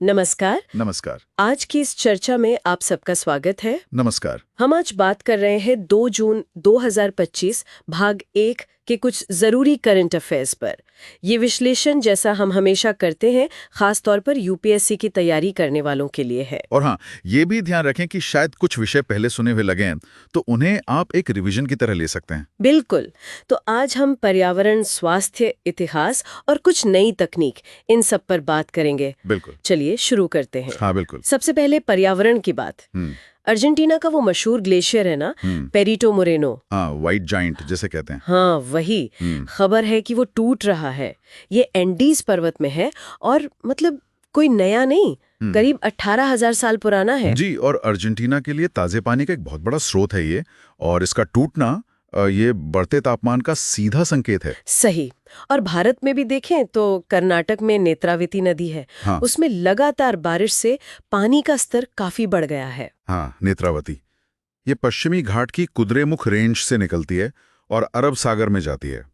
नमस्कार। नमस्कार। आज की इस चर्चा में आप सबका स्वागत है। नमस्कार। हम आज बात कर रहे हैं 2 जून 2025 भाग 1 के कुछ जरूरी करंट अफेयर्स पर। ये विश्लेषण जैसा हम हमेशा करते हैं, खास तौर पर यूपीएससी की तैयारी करने वालों के लिए है। और हाँ, ये भी ध्यान रखें कि शायद कुछ विषय पहले सुने हुए लगें, तो उन्हें आप एक रिवीजन की तरह ले सकते हैं। बिल्कुल। तो आज हम पर्यावरण, स्वास्थ्य, इतिहास और कुछ नई तकनीक, इन सब पर बात करेंगे। बिल्कुल। चलिए शुरू करते हैं। हाँ, बिल्कुल। सबसे पहले पर्यावरण की बात। अर्जेंटीना का वो मशहूर ग्लेशियर है ना, पेरिटो मोरेनो। हाँ, व्हाइट जाइंट जिसे कहते हैं। हाँ वही। खबर है कि वो टूट रहा है। ये एंडीज पर्वत में है और मतलब कोई नया नहीं, करीब 18,000 साल पुराना है। जी, और अर्जेंटीना के लिए ताजे पानी का एक बहुत बड़ा स्रोत है ये, और इसका टूटना ये बढ़ते तापमान का सीधा संकेत है। सही। और भारत में भी देखें तो कर्नाटक में नेत्रावती नदी है। हाँ। उसमें लगातार बारिश से पानी का स्तर काफी बढ़ गया है। हाँ, नेत्रावती ये पश्चिमी घाट की कुद्रेमुख रेंज से निकलती है और अरब सागर में जाती है।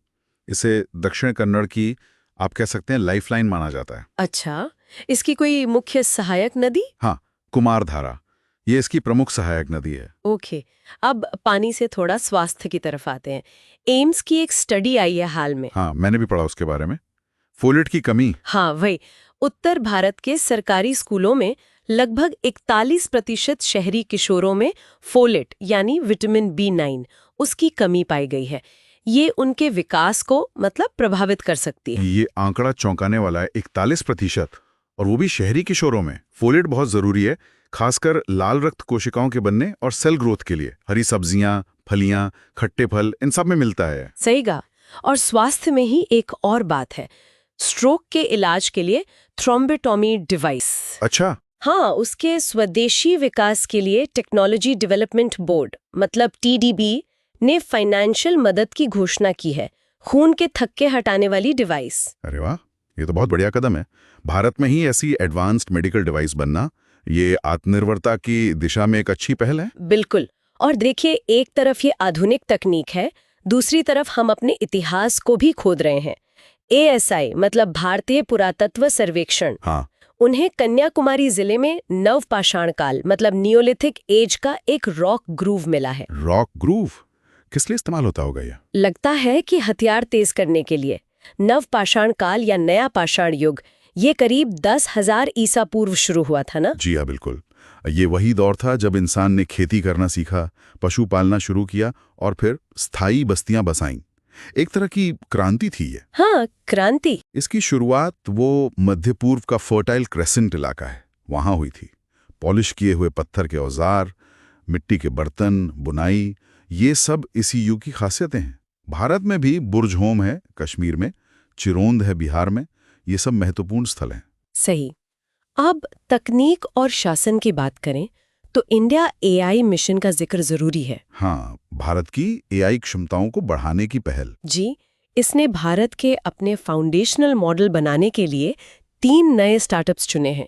इसे दक्षिण कन्नड़ की, आप कह सकते हैं, लाइफलाइन माना जाता है। अच्छा, इसकी कोई मुख्य सहायक नदी? हाँ, कुमारधारा ये इसकी प्रमुख सहायक नदी है। ओके। अब पानी से थोड़ा स्वास्थ्य की तरफ आते हैं। एम्स की एक स्टडी आई है हाल में। हाँ, मैंने भी पढ़ा उसके बारे में। फोलेट की कमी। हाँ वही। उत्तर भारत के सरकारी स्कूलों में लगभग 41% शहरी किशोरों में फोलेट यानी विटामिन B9 उसकी कमी पाई गई है। ये उनके विकास को मतलब प्रभावित कर सकती है। ये आंकड़ा चौंकाने वाला है, 41%, और वो भी शहरी किशोरों में। फोलेट बहुत जरूरी है, खासकर लाल रक्त कोशिकाओं के बनने और सेल ग्रोथ के लिए। हरी सब्जियां, फलियां, खट्टे फल, इन सब में मिलता है। सही कहा। और स्वास्थ्य में ही एक और बात है, स्ट्रोक के इलाज के लिए थ्रोम्बोटॉमी डिवाइस। अच्छा। हाँ, उसके स्वदेशी विकास के लिए टेक्नोलॉजी डेवलपमेंट बोर्ड मतलब TDB ने फाइनेंशियल मदद की घोषणा की है, खून के थक्के हटाने वाली डिवाइस। अरे वाह, ये तो बहुत बढ़िया कदम है। भारत में ही ऐसी एडवांस्ड मेडिकल डिवाइस बनना, ये आत्मनिर्भरता की दिशा में एक अच्छी पहल है। बिल्कुल। और देखिए, एक तरफ ये आधुनिक तकनीक है, दूसरी तरफ हम अपने इतिहास को भी खोद रहे हैं। ASI मतलब भारतीय पुरातत्व सर्वेक्षण, हाँ। उन्हें कन्याकुमारी जिले में नवपाषाण काल मतलब नियोलिथिक एज का एक रॉक ग्रूव मिला है। रॉक ग्रूव किस लिए इस्तेमाल होता होगा ये? लगता है कि हथियार तेज करने के लिए। नवपाषाण काल या नया पाषाण युग, ये करीब 10,000 ईसा पूर्व शुरू हुआ था ना? जी हाँ, बिल्कुल। ये वही दौर था जब इंसान ने खेती करना सीखा, पशु पालना शुरू किया और फिर स्थायी बस्तियां बसाईं। एक तरह की क्रांति थी ये। हाँ, क्रांति। इसकी शुरुआत वो मध्य पूर्व का फर्टाइल क्रेसेंट इलाका है, वहां हुई थी। पॉलिश किए हुए पत्थर के औजार, मिट्टी के बर्तन, बुनाई, ये सब इसी युग की खासियतें हैं। भारत में भी बुर्ज होम है कश्मीर में, चिरोंद है बिहार में, ये सब महत्वपूर्ण स्थल हैं। सही। अब तकनीक और शासन की बात करें तो इंडिया AI मिशन का जिक्र जरूरी है। हाँ, भारत की AI क्षमताओं को बढ़ाने की पहल। जी, इसने भारत के अपने फाउंडेशनल मॉडल बनाने के लिए 3 नए स्टार्टअप्स चुने हैं।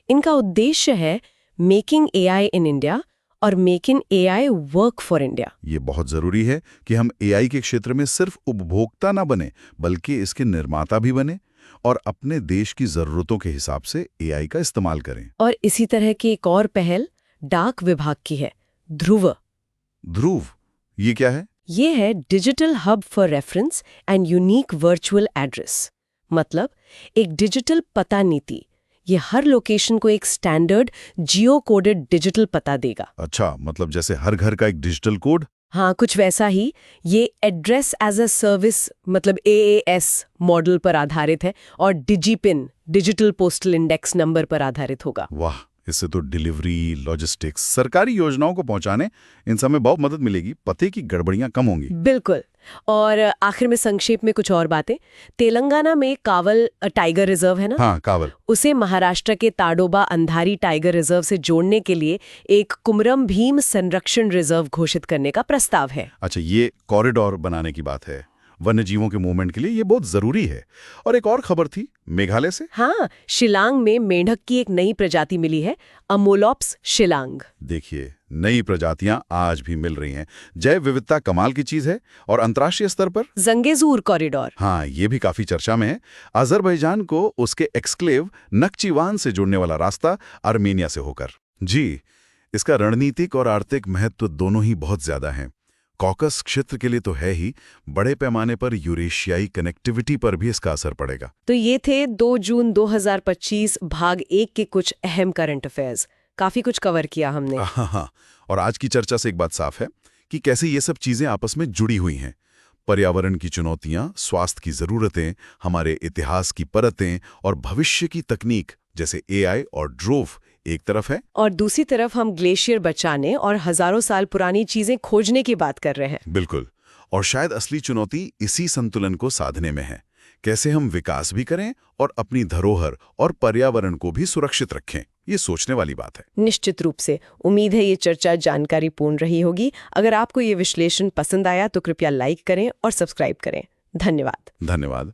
इनका उद्देश्य है मेकिंग AI इन इंडिया और making AI work for India. ये बहुत जरूरी है कि हम AI के क्षेत्र में सिर्फ उपभोक्ता ना बने, बल्कि इसके निर्माता भी बने और अपने देश की जरूरतों के हिसाब से AI का इस्तेमाल करें। और इसी तरह की एक और पहल डाक विभाग की है, ध्रुव। ध्रुव, ये क्या है? ये है digital hub for reference and unique virtual address, मतलब एक डिजिटल पता नीति। ये हर लोकेशन को एक स्टैंडर्ड जियो कोडेड डिजिटल पता देगा। अच्छा, मतलब जैसे हर घर का एक डिजिटल कोड। हाँ, कुछ वैसा ही। ये एड्रेस एज अ सर्विस मतलब AAS मॉडल पर आधारित है और DIGIPIN digital postal index number पर आधारित होगा। वाह, इससे तो डिलीवरी, लॉजिस्टिक्स, सरकारी योजनाओं को पहुंचाने, इन सब में बहुत मदद मिलेगी। पते की गड़बड़ियां कम होंगी। बिल्कुल। और आखिर में संक्षेप में कुछ और बातें। तेलंगाना में कावल टाइगर रिजर्व है ना? हाँ, कावल। उसे महाराष्ट्र के ताडोबा अंधारी टाइगर रिजर्व से जोड़ने के लिए एक कुमरम भीम संरक्षण रिजर्व घोषित करने का प्रस्ताव है। अच्छा, ये कॉरिडोर बनाने की बात है। वन्यजीवों के मूवमेंट के लिए ये बहुत जरूरी है। और एक और खबर थी मेघालय से। हाँ, शिलांग में मेंढक की एक नई प्रजाति मिली है, अमोलॉप्स शिलांग। देखिए, नई प्रजातियां आज भी मिल रही हैं। जैव विविधता कमाल की चीज है। और अंतर्राष्ट्रीय स्तर पर जंगेजूर कॉरिडोर। हाँ, ये भी काफी चर्चा में है। अजरबैजान को उसके एक्सक्लेव नक्चीवान से जुड़ने वाला रास्ता आर्मेनिया से होकर। जी, इसका रणनीतिक और आर्थिक महत्व दोनों ही बहुत ज्यादा हैं। कॉकस क्षेत्र के लिए तो है ही, बड़े पैमाने पर यूरेशियाई कनेक्टिविटी पर भी इसका असर पड़ेगा। तो ये थे 2 जून 2025 भाग 1 के कुछ अहम करंट अफेयर्स। काफी कुछ कवर किया हमने। हाँ, और आज की चर्चा से एक बात साफ है कि कैसे ये सब चीजें आपस में जुड़ी हुई हैं। पर्यावरण की चुनौतियां, स्वास्थ्य की जरूरतें, हमारे इतिहास की परतें और भविष्य की तकनीक जैसे एआई और ड्रोव एक तरफ है, और दूसरी तरफ हम ग्लेशियर बचाने और हजारों साल पुरानी चीजें खोजने की बात कर रहे हैं। बिल्कुल। और शायद असली चुनौती इसी संतुलन को साधने में है। कैसे हम विकास भी करें और अपनी धरोहर और पर्यावरण को भी सुरक्षित रखें। ये सोचने वाली बात है। निश्चित रूप से। उम्मीद है ये चर्चा जानकारीपूर्ण रही होगी। अगर आपको ये विश्लेषण पसंद आया तो कृपया लाइक करें और सब्सक्राइब करें। धन्यवाद। धन्यवाद।